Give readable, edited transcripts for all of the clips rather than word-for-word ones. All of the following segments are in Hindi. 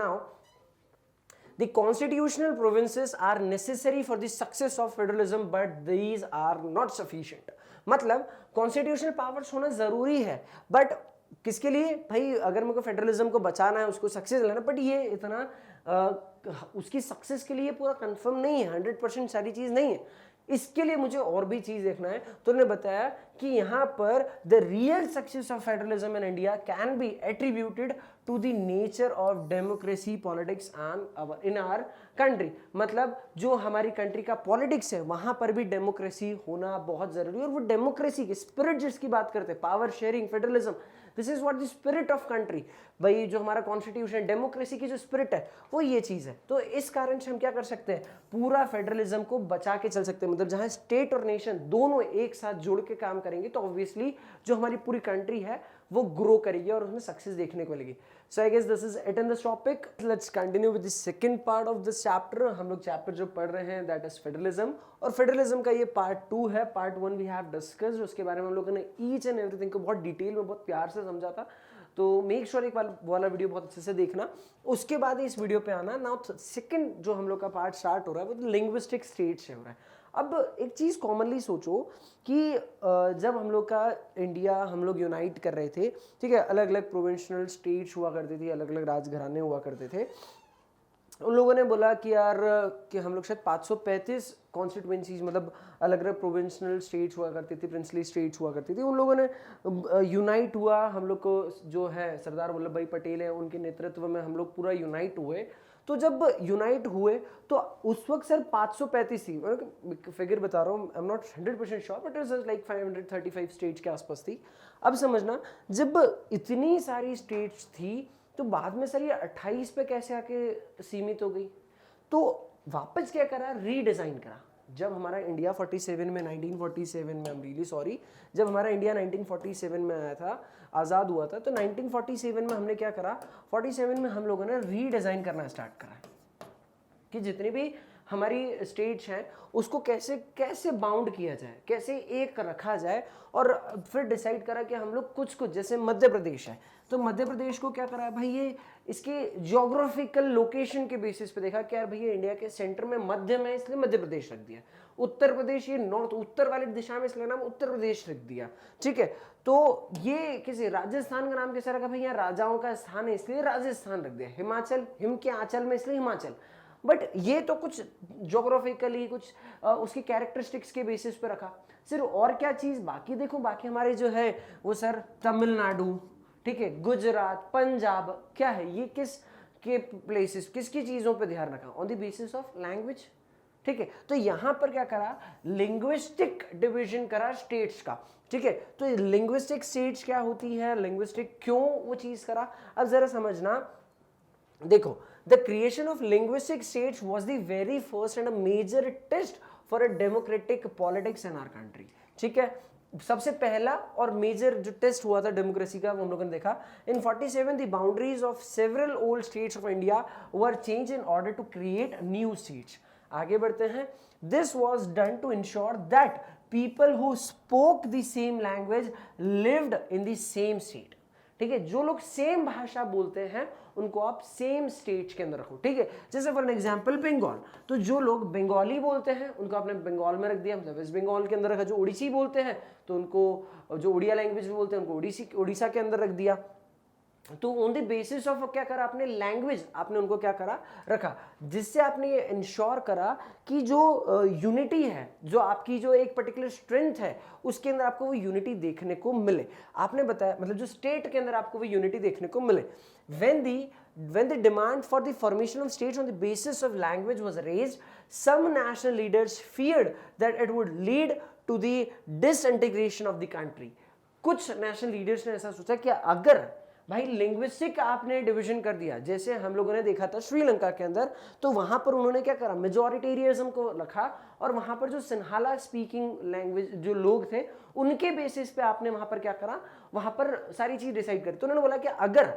Now the constitutional provinces are necessary for the success of federalism but these are not sufficient. मतलब constitutional powers होना जरूरी है but किसके लिए भाई, अगर मेरे को फेडरलिज्म को बचाना है, उसको सक्सेस लेना, बट ये इतना उसकी सक्सेस के लिए पूरा कंफर्म नहीं है, 100% सारी चीज नहीं है, इसके लिए मुझे और भी चीज देखना है। तो उन्होंने बताया कि यहां पर the real success of federalism in India can be attributed to the nature of democracy politics and in our country. मतलब जो हमारी कंट्री का पॉलिटिक्स है वहां पर भी डेमोक्रेसी होना बहुत जरूरी है, और वो डेमोक्रेसी की स्पिरिट जिसकी बात करते हैं, power sharing, federalism, this is what the spirit of country. भाई जो हमारा कॉन्स्टिट्यूशन, डेमोक्रेसी की जो स्पिरिट है वो ये चीज है। तो इस कारण से हम क्या कर सकते हैं, पूरा फेडरलिज्म को बचा के चल सकते हैं। मतलब जहां स्टेट और नेशन दोनों एक साथ जुड़ के काम करेंगे तो ऑब्वियसली जो हमारी पूरी कंट्री है वो ग्रो करेगी और उसमें सक्सेस देखने को मिलेगी। So I guess this is it in this topic. Let's continue with the second part of this chapter. हम लोग चैप्टर जो पढ़ रहे हैं दैट इज फेडरलिज्म, और फेडरलिज्म का ये पार्ट 2 है। पार्ट 1 वी हैव डिस्कस्ड, उसके बारे में हम लोगों ने ईच एंड एवरीथिंग को बहुत डिटेल में, बहुत प्यार से समझा था। तो मेक श्योर एक वाला वीडियो बहुत अच्छे से देखना, उसके बाद इस वीडियो पे आना। नाउ सेकंड जो हम लोग का पार्ट स्टार्ट हो रहा है वो लिंग्विस्टिक स्टेट से हो रहा है। अब एक चीज़ कॉमनली सोचो कि जब हम लोग का इंडिया हम लोग यूनाइट कर रहे थे, ठीक है, अलग अलग प्रोविंशियल स्टेट्स हुआ करती थी, अलग अलग राजघराने हुआ करते थे। उन लोगों ने बोला कि यार कि हम लोग शायद 535 कॉन्स्टिट्यूएंसीज, मतलब अलग अलग प्रोविंशियल स्टेट्स हुआ करती थी, प्रिंसली स्टेट्स हुआ करती थी, उन लोगों ने यूनाइट हुआ। हम लोग को जो है सरदार वल्लभ भाई पटेल है, उनके नेतृत्व में हम लोग पूरा यूनाइट हुए। तो जब यूनाइट हुए तो उस वक्त सर 535 थी, फिगर बता रहा हूँ, I am not 100% sure, but it was like 535 states के आसपास थी। अब समझना, जब इतनी सारी स्टेट्स थी तो बाद में सर ये 28 पे कैसे आके सीमित हो गई? तो वापस क्या करा, रीडिजाइन करा। जब हमारा इंडिया 47 में 1947 में, आई एम रियली सॉरी, जब हमारा इंडिया 1947 में आया था, आज़ाद हुआ था, तो 1947 में हमने क्या करा, 47 में हम लोगों ने रीडिज़ाइन करना स्टार्ट करा कि जितनी भी हमारी स्टेट्स हैं उसको कैसे कैसे बाउंड किया जाए, कैसे एक रखा जाए। और फिर डिसाइड करा कि हम लोग कुछ जैसे मध्य प्रदेश है, तो मध्य प्रदेश को क्या करा भाई, ये इसके जियोग्राफिकल लोकेशन के बेसिस पे देखा कि यार भैया इंडिया के सेंटर में मध्य में, इसलिए मध्य प्रदेश रख दिया। उत्तर प्रदेश ये नॉर्थ उत्तर वाली दिशा में, इसलिए नाम उत्तर प्रदेश रख दिया, ठीक है। तो ये किसी राजस्थान का नाम कैसे रखा भाई, यहाँ राजाओं का स्थान है इसलिए राजस्थान रख दिया। हिमाचल, हिम के आंचल में इसलिए हिमाचल। बट ये तो कुछ जोग्राफिकली कुछ उसकी कैरेक्टरिस्टिक्स के बेसिस पे रखा। सिर्फ और क्या चीज बाकी देखो, बाकी हमारे जो है वो सर तमिलनाडु, ठीक है, गुजरात, पंजाब, क्या है ये, किस के प्लेसेस, किसकी चीजों पे ध्यान रखा, on the basis of language, ठीक है। तो यहां पर क्या करा, लिंग्विस्टिक डिवीजन करा स्टेट्स का, ठीक है। तो लिंग्विस्टिक स्टेट्स क्या होती है, लिंग्विस्टिक क्यों वो चीज करा, अब जरा समझना। देखो, the creation of linguistic states was the very first and a major test for a democratic politics in our country, ठीक है। सबसे पहला और मेजर जो टेस्ट हुआ था डेमोक्रेसी का, वो हम लोगों ने देखा इन 47 the boundaries of several old states of India were changed in order to create new states। आगे बढ़ते हैं। This was done to ensure that people who spoke the same language lived in the same state, ठीक है। जो लोग सेम भाषा बोलते हैं उनको आप सेम स्टेट के अंदर रखो, ठीक है। जैसे फॉर एग्जांपल बंगाल, तो जो लोग बंगाली बोलते हैं उनको आपने बंगाल में रख दिया, मतलब वेस्ट बंगाल के अंदर रखा। जो उड़ीसी बोलते हैं तो उनको, जो उड़िया लैंग्वेज में बोलते हैं उनको उड़ीसा के अंदर रख दिया। तो ऑन द बेसिस ऑफ क्या करा आपने, लैंग्वेज आपने उनको क्या करा, रखा, जिससे आपने ये इंश्योर करा कि जो यूनिटी है, जो आपकी जो एक पर्टिकुलर स्ट्रेंथ है उसके अंदर आपको वो यूनिटी देखने को मिले। आपने बताया मतलब जो स्टेट के अंदर आपको वो यूनिटी देखने को मिले। when the demand for the formation of states on the basis of language was raised, some national leaders feared that it would lead to the disintegration of the country। कुछ नेशनल लीडर्स ने ऐसा सोचा कि अगर भाई लिंग्विस्टिक आपने डिवीजन कर दिया, जैसे हम लोगों ने देखा था श्रीलंका के अंदर, तो वहां पर उन्होंने क्या करा, मेजॉरिटेरियनिज्म को रखा, और वहां पर जो सिन्हाला स्पीकिंग लैंग्वेज जो लोग थे उनके बेसिस पे आपने वहां पर क्या करा, वहां पर सारी चीज डिसाइड करी। तो उन्होंने बोला कि अगर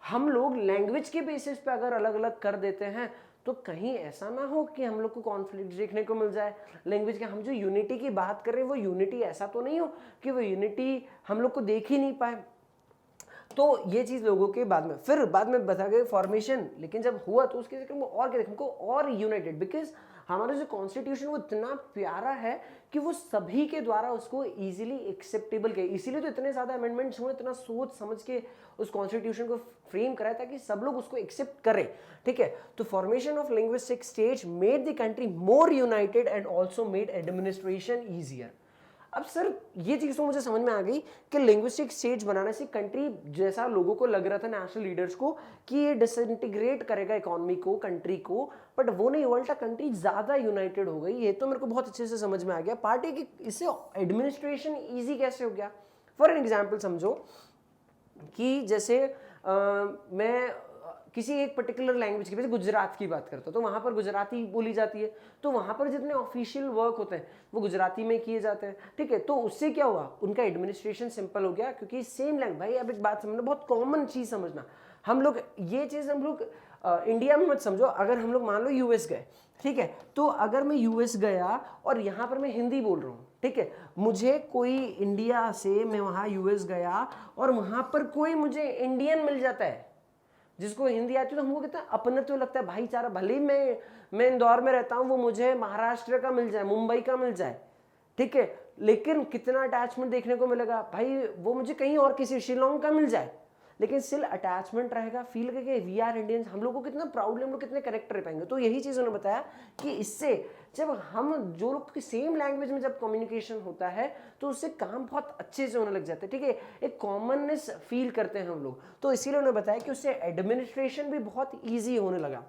हम लोग लैंग्वेज के बेसिस पे अगर अलग अलग कर देते हैं तो कहीं ऐसा ना हो कि हम लोग को कॉन्फ्लिक्ट देखने को मिल जाए लैंग्वेज के। हम जो यूनिटी की बात कर रहे हैं वो यूनिटी ऐसा तो नहीं हो कि वो यूनिटी हम लोग को देख ही नहीं पाए। तो ये चीज लोगों के बाद में बता गए फॉर्मेशन, लेकिन जब हुआ तो उसके चक्कर में और क्या देखा हमको, और यूनाइटेड, बिकॉज हमारा जो कॉन्स्टिट्यूशन वो इतना प्यारा है कि वो सभी के द्वारा उसको इजीली एक्सेप्टेबल किया, इसीलिए तो इतने ज्यादा अमेंडमेंट्स हुए, इतना सोच समझ के उस कॉन्स्टिट्यूशन को फ्रेम कराया ताकि सब लोग उसको एक्सेप्ट करें, ठीक है। तो formation of linguistic stage made the country more United and also made administration easier. अब सर ये चीज तो मुझे समझ में आ गई कि लिंग्विस्टिक स्टेज बनाने से कंट्री, जैसा लोगों को लग रहा था नेशनल लीडर्स को कि ये डिसइंटीग्रेट करेगा इकोनॉमी को, कंट्री को, बट वो नहीं, उल्टा कंट्री ज्यादा यूनाइटेड हो गई। ये तो मेरे को बहुत अच्छे से समझ में आ गया पार्टी की, इससे एडमिनिस्ट्रेशन ईजी कैसे हो गया। फॉर एन एग्जाम्पल समझो कि जैसे मैं किसी एक पर्टिकुलर लैंग्वेज की, जैसे गुजरात की बात करता हूँ, तो वहाँ पर गुजराती बोली जाती है, तो वहाँ पर जितने ऑफिशियल वर्क होते हैं वो गुजराती में किए जाते हैं, ठीक है। तो उससे क्या हुआ, उनका एडमिनिस्ट्रेशन सिंपल हो गया, क्योंकि सेम लैंग्वेज। भाई अब एक बात समझना, बहुत कॉमन चीज़ समझना, हम लोग ये चीज़ हम लोग इंडिया में मत समझो। अगर हम लोग मान लो यूएस गए, ठीक है, तो अगर मैं यूएस गया और यहाँ पर मैं हिंदी बोल रहा हूँ, ठीक है, मुझे कोई इंडिया से, मैं वहाँ यूएस गया और वहाँ पर कोई मुझे इंडियन मिल जाता है जिसको हिंदी आती है, तो हमको कितना अपनत्व लगता है, भाईचारा। भले ही मैं इंदौर में रहता हूँ, वो मुझे महाराष्ट्र का मिल जाए, मुंबई का मिल जाए, ठीक है, लेकिन कितना अटैचमेंट देखने को मिलेगा भाई, वो मुझे कहीं और किसी शिलोंग का मिल जाए, लेकिन स्टिल अटैचमेंट रहेगा, फील करके वी आर इंडियंस, हम लोग को कितना प्राउडली हम लोग कितने कनेक्ट रह पाएंगे। तो यही चीज़ उन्होंने बताया कि इससे जब हम जो लोग की सेम लैंग्वेज में जब कम्युनिकेशन होता है तो उससे काम बहुत अच्छे से होने लग जाते हैं, ठीक है, एक कॉमननेस फील करते हैं हम लोग। तो इसीलिए उन्होंने बताया कि उससे एडमिनिस्ट्रेशन भी बहुत ईजी होने लगा,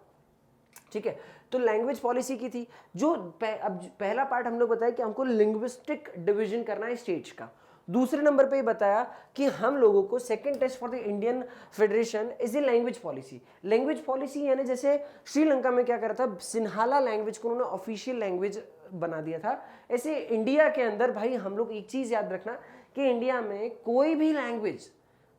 ठीक है। तो लैंग्वेज पॉलिसी की थी जो अब पहला पार्ट हम लोग बताया कि हमको लिंग्विस्टिक डिवीजन करना है स्टेट्स का। दूसरे नंबर पे बताया कि हम लोगों को second test for the Indian federation is a language policy. Language policy यानी जैसे श्रीलंका में क्या करा था, सिन्हाला लैंग्वेज को उन्होंने ऑफिशियल लैंग्वेज बना दिया था, ऐसे इंडिया के अंदर भाई हम लोग एक चीज याद रखना कि इंडिया में कोई भी लैंग्वेज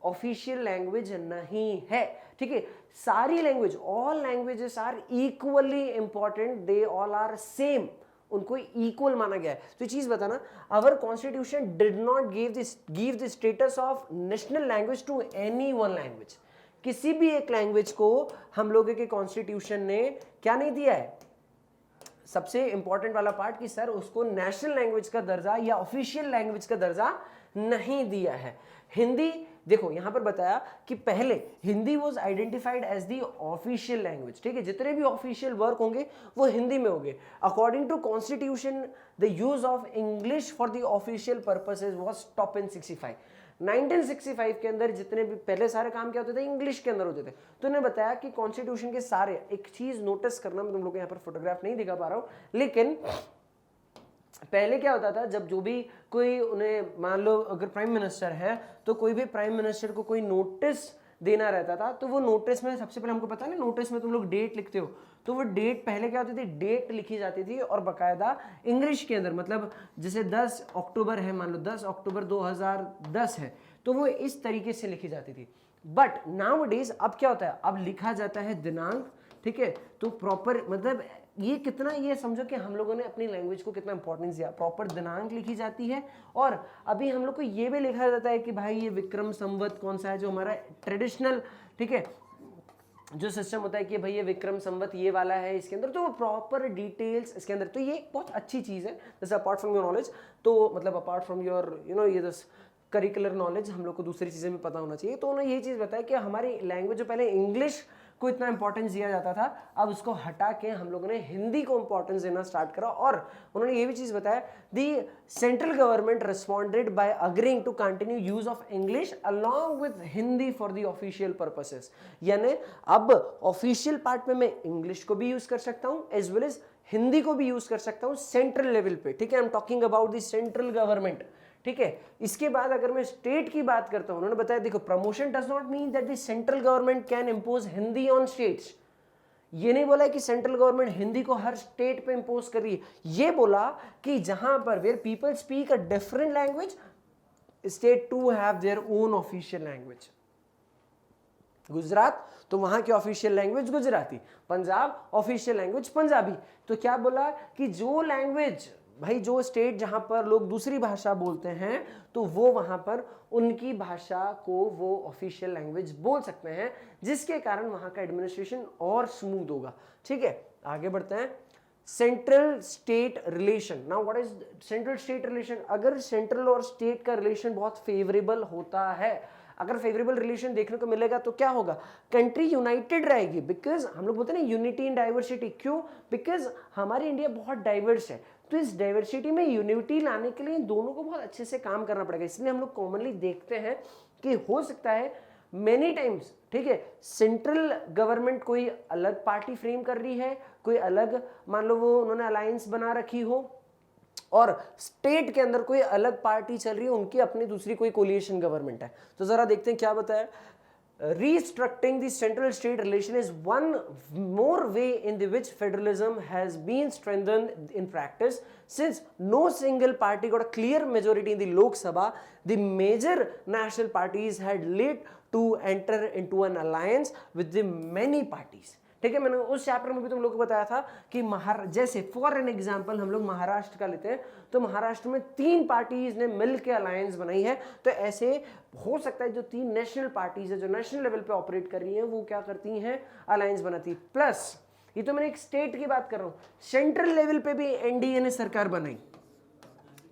ऑफिशियल लैंग्वेज नहीं है, ठीक है। सारी language, all languages are equally important, they all are same, उनको इक्वल माना गया है। तो चीज बताना, our constitution did not give the status of national language to any one language. किसी भी एक लैंग्वेज को हम लोगों के कॉन्स्टिट्यूशन ने क्या नहीं दिया है, सबसे इंपॉर्टेंट वाला पार्ट कि सर उसको नेशनल लैंग्वेज का दर्जा या ऑफिशियल लैंग्वेज का दर्जा नहीं दिया है। हिंदी देखो यहां पर बताया कि पहले Hindi was identified as the official language, ठीक है, जितने भी ऑफिशियल वर्क होंगे वो हिंदी में होंगे। According to constitution the use of English for the official purposes was stop in 65। 1965 के अंदर जितने भी पहले सारे काम क्या होते थे, इंग्लिश के अंदर होते थे। तो उन्होंने बताया कि कॉन्स्टिट्यूशन के सारे, एक चीज नोटिस करना, मैं तुम लोग को यहाँ पर फोटोग्राफ नहीं दिखा पा रहा हूँ, लेकिन पहले क्या होता था, जब जो भी कोई उन्हें मान लो अगर प्राइम मिनिस्टर है तो कोई भी प्राइम मिनिस्टर को कोई नोटिस देना रहता था, तो वो नोटिस में सबसे पहले हमको पता है ना, नोटिस में तुम लोग डेट लिखते हो, तो वो डेट पहले क्या होती थी, डेट लिखी जाती थी और बाकायदा इंग्लिश के अंदर, मतलब जैसे 10 अक्टूबर है, मान लो 10 अक्टूबर 2010 है, तो वो इस तरीके से लिखी जाती थी। बट नाउ डेज अब क्या होता है, अब लिखा जाता है दिनांक, ठीक है। तो प्रॉपर मतलब ये कितना, ये समझो कि हम लोगों ने अपनी लैंग्वेज को कितना इंपॉर्टेंस दिया, प्रॉपर दिनांक लिखी जाती है। और अभी हम लोग को ये भी लिखा जाता है कि भाई ये विक्रम संवत कौन सा है, जो हमारा ट्रेडिशनल, ठीक है, जो सिस्टम होता है कि भाई ये विक्रम संवत ये वाला है इसके अंदर, तो वो प्रॉपर डिटेल्स इसके अंदर। तो ये बहुत अच्छी चीज़ है, जैसे अपार्ट फ्रॉम योर नॉलेज, तो मतलब अपार्ट फ्रॉम योर ये दस करिकुलर नॉलेज, हम लोग को दूसरी चीज़ें भी पता होना चाहिए। तो उन्होंने ये चीज़ बताया कि हमारी लैंग्वेज जो पहले इंग्लिश को इतना इंपॉर्टेंस दिया जाता था, अब उसको हटा के हम लोगों ने हिंदी को इंपॉर्टेंस देना स्टार्ट करा। और उन्होंने ये भी चीज़ बताया, the central government responded by agreeing to continue use of English along with Hindi for the official purposes. यानी अब ऑफिशियल पार्ट में मैं इंग्लिश को भी यूज कर सकता हूँ एज वेल एज हिंदी को भी यूज कर सकता हूँ सेंट्रल लेवल पे, ठीक है। I am talking about the central government, ठीक है। इसके बाद अगर मैं स्टेट की बात करता हूं, उन्होंने बताया देखो, promotion does not mean that the central government can impose Hindi on states. ये नहीं बोला कि सेंट्रल गवर्नमेंट हिंदी को हर स्टेट पे इंपोज कर रही है, ये बोला कि जहां पर where people speak a different language, state to have their own official language. Gujarat तो वहां की official language Gujarati, Punjab official language Punjabi. तो क्या बोला कि जो लैंग्वेज भाई जो स्टेट जहां पर लोग दूसरी भाषा बोलते हैं तो वो वहां पर उनकी भाषा को वो ऑफिशियल लैंग्वेज बोल सकते हैं, जिसके कारण वहां का एडमिनिस्ट्रेशन और स्मूथ होगा। ठीक है, आगे बढ़ते हैं। Central state relation. Now what is central state relation? अगर सेंट्रल और स्टेट का रिलेशन बहुत फेवरेबल होता है, अगर फेवरेबल रिलेशन देखने को मिलेगा तो क्या होगा? कंट्री यूनाइटेड रहेगी, बिकॉज हम लोग बोलते हैं ना यूनिटी इन डाइवर्सिटी। क्यों? बिकॉज हमारी इंडिया बहुत डाइवर्स है, तो इस डाइवर्सिटी में यूनिटी लाने के लिए इन दोनों को बहुत अच्छे से काम करना पड़ेगा। इसलिए हम लोग कॉमनली देखते हैं कि हो सकता है मेनी टाइम्स, ठीक है, सेंट्रल गवर्नमेंट कोई अलग पार्टी फ्रेम कर रही है, कोई अलग, मान लो वो उन्होंने अलायंस बना रखी हो, और स्टेट के अंदर कोई अलग पार्टी चल रही है, उनकी अपनी दूसरी कोई कोलिएशन गवर्नमेंट है। तो जरा देखते हैं क्या बताया। Restructuring the central state relation is one more way in the which federalism has been strengthened in practice. Since no single party got a clear majority in the Lok Sabha, the major national parties had led to enter into an alliance with the many parties. ठीक है, मैंने उस चैप्टर में भी तुम लोग को बताया था कि जैसे फॉर एन एग्जांपल हम लोग महाराष्ट्र का लेते हैं, तो महाराष्ट्र में 3 पार्टीज ने मिलकर अलायंस बनाई है। तो ऐसे हो सकता है जो 3 नेशनल पार्टीज है जो नेशनल लेवल पे ऑपरेट कर रही हैं, वो क्या करती हैं? अलायंस बनाती। प्लस ये तो मैंने एक स्टेट की बात कर रहा हूं, सेंट्रल लेवल पे भी एनडीए ने सरकार बनाई।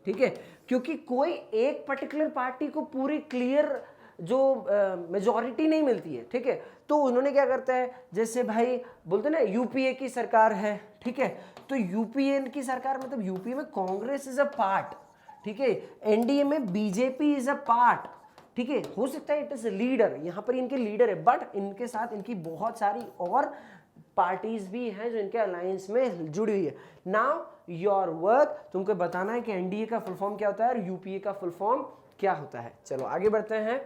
ठीक है, क्योंकि कोई एक पर्टिकुलर पार्टी को पूरी क्लियर जो मेजॉरिटी नहीं मिलती है, ठीक है, तो उन्होंने क्या करता है, जैसे भाई बोलते ना यूपीए की सरकार है, ठीक है, तो यूपीए की सरकार मतलब यूपीए में कांग्रेस इज अ पार्ट, ठीक है, एनडीए में बीजेपी इज अ पार्ट, ठीक है, हो सकता है इट इज लीडर, यहां पर इनके लीडर है, बट इनके साथ इनकी बहुत सारी और पार्टीज भी हैं जो इनके अलायंस में जुड़ी हुई है। नाउ योर वर्क, तुमको बताना है कि एनडीए का फुल फॉर्म क्या होता है और यूपीए का फुल फॉर्म क्या होता है। चलो आगे बढ़ते हैं।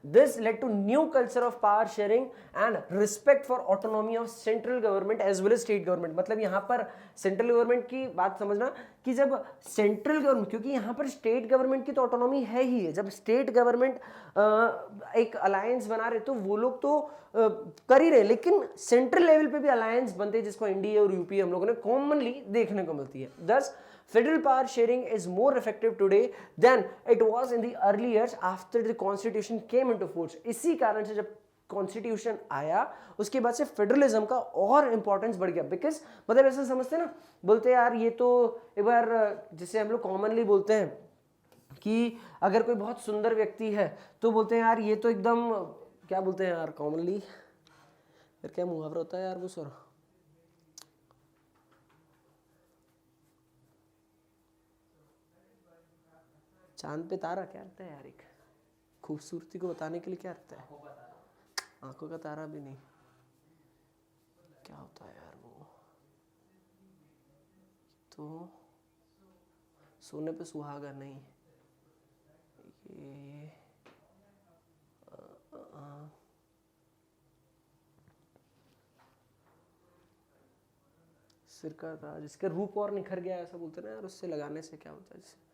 This led to new culture of power sharing and respect for autonomy of central government as well as state government। मतलब यहाँ पर सेंट्रल गवर्नमेंट की बात समझना कि जब सेंट्रल गवर्नमेंट, क्योंकि यहाँ पर स्टेट गवर्नमेंट की तो ऑटोनॉमी है ही है, जब स्टेट गवर्नमेंट एक अलायंस बना रहे तो वो लोग तो कर ही रहे, लेकिन सेंट्रल लेवल पे भी अलायंस बनते हैं जिसको एनडीए और यूपीए हम लोगों ने कॉमनली देखने को मिलती है। Thus federal power sharing is more effective today than it was in the early years after the constitution came into force। इसी कारण से जब कॉन्स्टिट्यूशन आया उसके बाद से फेडरलिज्म का और इंपॉर्टेंस बढ़ गया। बिकॉज मतलब ऐसा समझते ना, बोलते यार ये तो एक बार, जैसे हम लोग कॉमनली बोलते हैं कि अगर कोई बहुत सुंदर व्यक्ति है तो बोलते हैं यार ये तो एकदम, क्या बोलते हैं यार कॉमनली, फिर क्या मुहावरा होता है यार वो सर, चांद पे तारा क्या रहता है यार, एक खूबसूरती को बताने के लिए क्या रहता है? आंखों का तारा भी नहीं, क्या होता है यार वो, तो सोने पे सुहागा नहीं, ये सिर का ताज, जिसका रूप और निखर गया ऐसा बोलते ना यार, उससे लगाने से क्या होता है जिससे,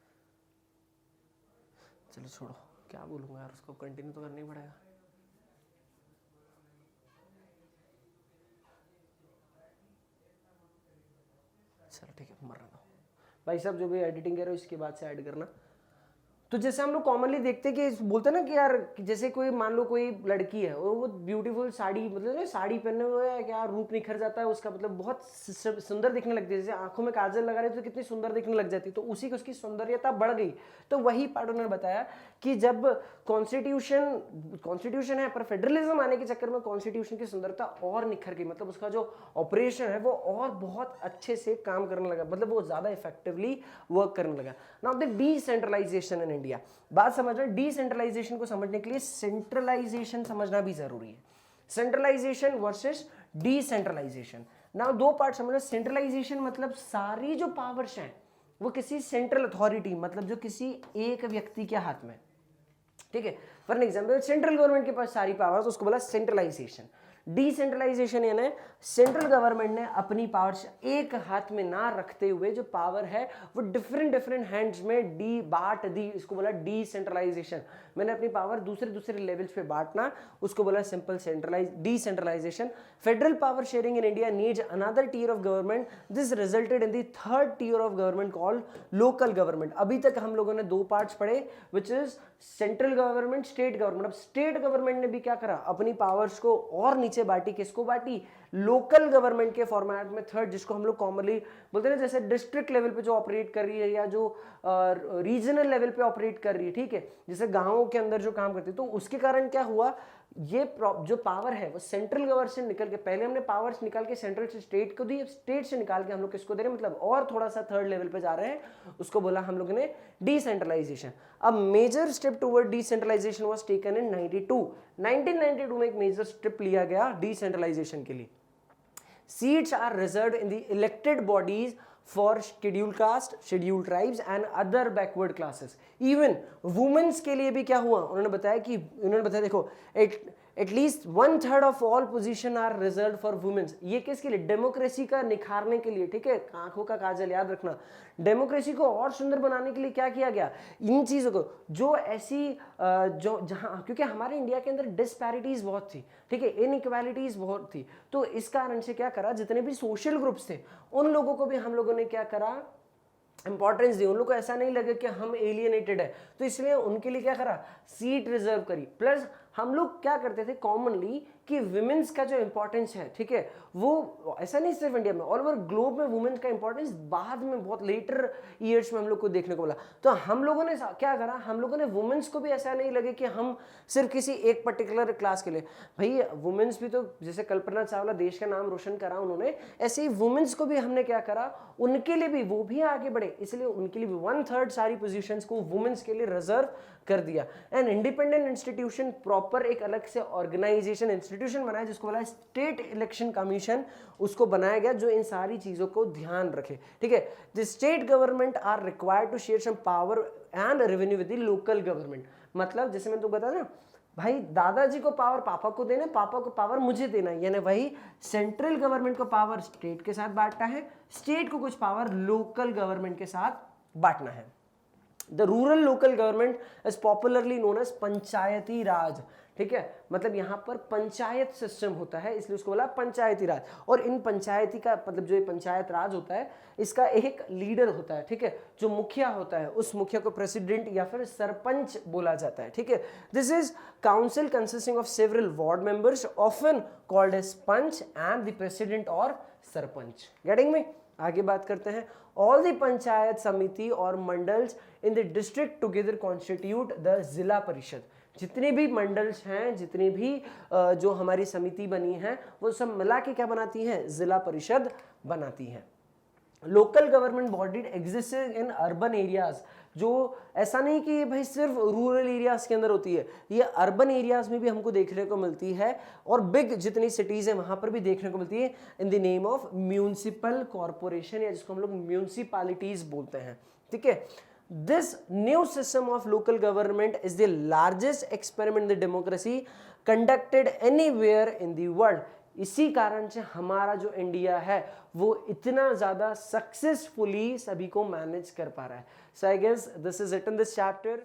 चलो छोड़ो क्या बोलूँगा यार, उसको कंटिन्यू तो करना ही पड़ेगा। चलो ठीक है, मर रहा हूँ भाई साहब, जो भी एडिटिंग कर रहे हो इसके बाद से ऐड करना। तो जैसे हम लोग कॉमनली देखते हैं कि बोलते हैं ना कि यार जैसे कोई मान लो कोई लड़की है और वो ब्यूटीफुल साड़ी, मतलब साड़ी पहने हुए है, क्या रूप निखर जाता है उसका, मतलब बहुत सुंदर दिखने लगती है, जैसे आंखों में काजल लगा रहे तो कितनी सुंदर दिखने लग जाती है, तो उसी की उसकी सौंदर्यता बढ़ गई। तो वही पार्ट उन्होंने बताया कि जब कॉन्स्टिट्यूशन है पर फेडरलिज्म आने के चक्कर में कॉन्स्टिट्यूशन की सुंदरता और निखर गई, मतलब उसका जो ऑपरेशन है वो और बहुत अच्छे से काम करने लगा, मतलब वो ज्यादा इफेक्टिवली वर्क करने लगा। Now the decentralisation in India, बात समझना, डिसेंट्रलाइजेशन को समझने के लिए सेंट्रलाइजेशन समझना भी जरूरी है। Centralisation versus decentralisation. Now 2 part समझना। सेंट्रलाइजेशन मतलब सारी जो पावर्स हैं वो किसी सेंट्रल अथॉरिटी, मतलब जो किसी एक व्यक्ति के हाथ में, ठीक है, for an example central government के पास सारी पावर्स, उसको बोला सेंट्रलाइजेशन। डिसेंट्रलाइजेशन यानी सेंट्रल गवर्नमेंट ने अपनी पावर्स एक हाथ में ना रखते हुए जो पावर है वो डिफरेंट डिफरेंट हैंड्स में डी बांट दी, इसको बोला डिसेंट्रलाइजेशन। मैंने अपनी पावर दूसरे दूसरे लेवल्स पे बांटना, उसको बोला simple decentralisation. Federal power sharing in India needs another tier of government, this resulted in the third tier of government called local government. अभी तक हम लोगों ने दो पार्ट्स पढ़े, which is central government, state government. अब स्टेट गवर्नमेंट ने भी क्या करा, अपनी पावर्स को और नीचे बांटी, किसको बांटी, लोकल गवर्नमेंट के फॉर्मेट में थर्ड, जिसको हम लोग कॉमनली बोलते हैं जैसे डिस्ट्रिक्ट लेवल पे जो ऑपरेट कर रही है या जो रीजनल लेवल पे ऑपरेट कर रही है, ठीक है, जैसे गांवों के अंदर जो काम करती है। तो उसके कारण क्या हुआ, ये जो पावर है वो सेंट्रल गवर्नमेंट से निकल के, पहले हमने पावर्स निकाल के सेंट्रल से स्टेट को दी, स्टेट से निकाल के हम लोग किसको दे रहे हैं, मतलब और थोड़ा सा थर्ड लेवल पे जा रहे हैं, उसको बोला हम लोगों ने डिसेंट्रलाइजेशन। अब major step toward decentralisation was taken in 1992 में एक मेजर स्टेप लिया गया डिसेंट्रलाइजेशन के लिए। Seats are reserved in the elected bodies for scheduled caste, scheduled tribes and other backward classes. Even womens के लिए भी क्या हुआ, उन्होंने बताया देखो at least 1/3 of all position are reserved for womens. ये किसके लिए, डेमोक्रेसी का निखारने के लिए, ठीक है, आंखों का काजल याद रखना, डेमोक्रेसी को और सुंदर बनाने के लिए क्या किया गया, इन चीजों को जो ऐसी जो जहां, क्योंकि हमारे इंडिया के अंदर डिस्पैरिटीज बहुत थी, ठीक है, इनइक्वालिटीज बहुत थी, तो इस कारण से क्या करा, जितने भी सोशल ग्रुप्स थे उन लोगों को भी हम लोगों ने क्या करा, इंपॉर्टेंस दी। उन लोगों को ऐसा नहीं लगे कि हम एलियनेटेड है, तो इसलिए उनके लिए क्या करा, सीट रिजर्व करी। प्लस हम लोग क्या करते थे कॉमनली कि वुमेन्स का जो इंपॉर्टेंस है, ठीक है, वो ऐसा नहीं सिर्फ इंडिया में, ऑल ओवर ग्लोब में वुमेन्स का इंपॉर्टेंस बाद में बहुत लेटर ईयर्स में हम लोग को देखने को मिला। तो हम लोगों ने क्या करा, हम लोगों ने वुमेन्स को भी ऐसा नहीं लगे कि हम सिर्फ किसी एक पर्टिकुलर क्लास के लिए, भाई वुमेन्स भी तो, जैसे कल्पना चावला देश का नाम रोशन करा उन्होंने, ऐसे ही वुमेन्स को भी हमने क्या करा, उनके लिए भी वो भी आगे बढ़े, इसलिए उनके लिए भी 1/3 सारी पोजीशंस को वुमेन्स के लिए रिजर्व कर दिया। एंड इंडिपेंडेंट इंस्टीट्यूशन, प्रॉपर एक अलग से ऑर्गेनाइजेशन इंस्टीट्यूशन बनाया जिसको बोला स्टेट इलेक्शन कमीशन, उसको बनाया गया जो इन सारी चीजों को ध्यान रखे, ठीक है। The state government are required to share some power and revenue with the local government. मतलब जैसे मैं तो बता ना भाई, दादाजी को पावर पापा को देना, पापा को पावर मुझे देना, यानी वही सेंट्रल गवर्नमेंट को पावर स्टेट के साथ बांटना है, स्टेट को कुछ पावर लोकल गवर्नमेंट के साथ बांटना है। The rural local government is popularly known as Panchayati Raj, ठीक है, मतलब यहाँ पर पंचायत सिस्टम होता है, इसलिए उसको बोला पंचायती राज। और इन पंचायती का मतलब जो ये पंचायत राज होता है, इसका एक लीडर होता है, ठीक है, जो मुखिया होता है, उस मुखिया को प्रेसिडेंट या फिर सरपंच बोला जाता है, ठीक है। This is council consisting of several ward members often called as panch and the president और सरपंच। गेटिंग में आगे बात करते हैं। ऑल द पंचायत समिति और mandals in the district together constitute the जिला परिषद। जितने भी मंडल्स हैं, जितने भी जो हमारी समिति बनी है, वो सब मिला के क्या बनाती हैं, जिला परिषद बनाती हैं। Local government body exist in urban areas, जो ऐसा नहीं कि भाई सिर्फ रूरल एरियाज के अंदर होती है, ये अर्बन एरियाज में भी हमको देखने को मिलती है, और बिग जितनी सिटीज है वहां पर भी देखने को मिलती है in the name of municipal corporation, या जिसको हम लोग म्यूनिसिपैलिटीज बोलते हैं, ठीक है। This new system of local government is the largest experiment in democracy conducted anywhere in the world. इसी कारण से हमारा जो इंडिया है वो इतना ज़्यादा सक्सेसफुली सभी को मैनेज कर पा रहा है। So I guess this is it in this chapter.